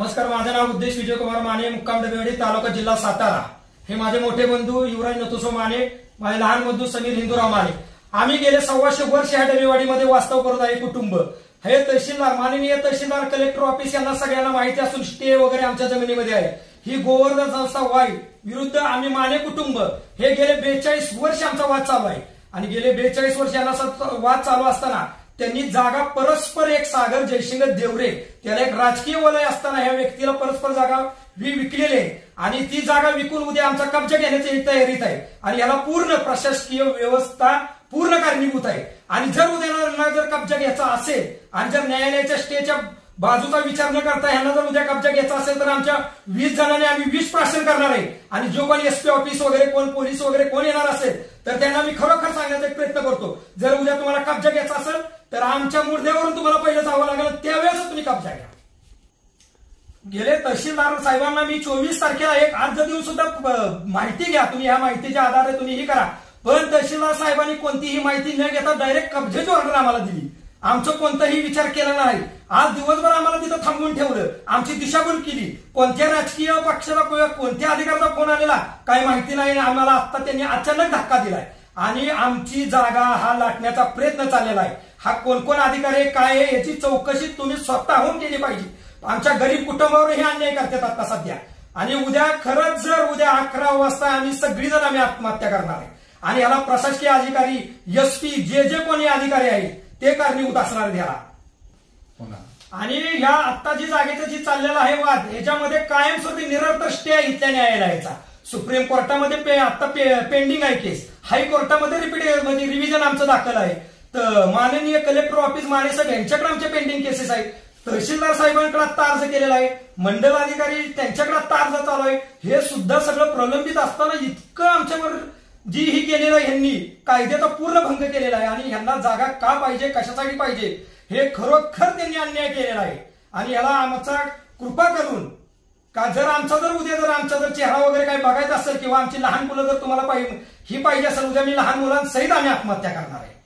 नमस्कार, माझे नाव उद्देश विजयकुमार माने, मुक्काम डबेवाडी, तालुका जिल्हा सातारा। हे माझे मोठे बंधू युवराज नथुसो माने, माझे लहान बंधू समीर हिंदूराव माने। आम्ही गेले 125 वर्ष ह्या डबेवाडीमध्ये वास्तव करत आहे कुटुंब। हे तहसीलदार, माननीय तहसीलदार, कलेक्टर ऑफिस यांना सगळ्यांना माहिती असून स्टे वगैरे आमच्या जमिनीमध्ये आहे। ही गोवर्धन संस्था वाई विरुद्ध आम्ही माने कुटुंब हे गेले 42 वर्ष आमचा वाद चालू आहे। आणि गेले 42 वर्ष यांना वाद चालू असताना त्यांनी जागा परस्पर एक सागर जयसिंग देवरे त्याला एक राजकीय वलय असताना ह्या व्यक्तीला परस्पर जागा विकलेली आहे आणि ती जागा विकून उद्या आमचा कब्जा घेण्याची तयारीत आहे आणि याला पूर्ण प्रशासकीय व्यवस्था पूर्ण कारणीभूत आहे। आणि जर उद्या जर कब्जा घ्यायचा असेल आणि जर न्यायालयाच्या स्टेच्या बाजूचा विचार न करता यांना जर उद्या कब्जा घ्यायचा असेल तर आमच्या 20 जणांनी आम्ही 20 प्राशन करणार आहे। आणि जो कोणी एसपी ऑफिस वगैरे कोण पोलीस वगैरे कोण येणार असेल तर त्यांना मी खरोखर सांगण्याचा एक प्रयत्न करतो, जर उद्या तुम्हाला कब्जा घ्यायचा असेल तर आमच्या मुर्द्यावरून तुम्हाला पहिलं जावं लागेल, त्यावेळेस तुम्ही कब्जा घ्या। गेले तहसीलदार साहेबांना मी 24 तारखेला एक अर्ज देऊन सुद्धा माहिती घ्या, तुम्ही ह्या माहितीच्या आधारे तुम्ही ही करा, पण तहसीलदार साहेबांनी कोणतीही माहिती न घेता डायरेक्ट कब्जेची ऑर्डर आम्हाला दिली। आमचं कोणताही विचार केला नाही। आज दिवसभर आम्हाला तिथं थांबवून ठेवलं, आमची दिशाभूल केली। कोणत्या राजकीय पक्षाला कोणत्या अधिकाऱ्याचा फोन आलेला काय माहिती नाही, आम्हाला आता त्यांनी अचानक धक्का दिलाय आणि आमची जागा हा लाटण्याचा प्रयत्न चाललेला आहे। हा कोण कोण अधिकारी काय आहे याची चौकशी तुम्ही स्वतःहून केली पाहिजे। आमच्या गरीब कुटुंबावर हे अन्याय करतात आता सध्या। आणि उद्या खरंच जर उद्या 11 वाजता आम्ही सगळीजण आम्ही आत्महत्या करणार आहे आणि याला प्रशासकीय अधिकारी एसपी जे कोणी अधिकारी आहेत ते कारणीभूत असणार द्या। आणि ह्या आता जी जागेचा जी चाललेला आहे वाद याच्यामध्ये कायमस्वरूपी निरंतर स्टे आहे इथल्या न्यायालयाचा। सुप्रीम कोर्टामध्ये आता पेंडिंग आहे केस, हायकोर्टामध्ये म्हणजे रिव्हिजन आमचं दाखल आहे, तर माननीय कलेक्टर ऑफिस माने साहेब यांच्याकडे आमचे पेंडिंग केसेस आहेत, तहसीलदार साहेबांकडे आता अर्ज केलेला आहे, मंडल अधिकारी त्यांच्याकडे आता अर्ज चालू आहे। हे सुद्धा सगळं प्रलंबित असताना इतकं आमच्यावर जी ही केलेलं आहे, ह्यांनी कायद्याचा पूर्ण भंग केलेला आहे आणि ह्यांना जागा का पाहिजे कशासाठी पाहिजे हे खरोखर त्यांनी अन्याय केलेला आहे। आणि याला आमचा कृपा करून का जर उद्या आमचा चेहरा वगैरे काही बघायचा असेल किंवा आमची लहान मुलं जर तुम्हाला ही पाहिजे असेल उद्या मी लहान मुलांसहित आम्ही आत्महत्या करणार आहे।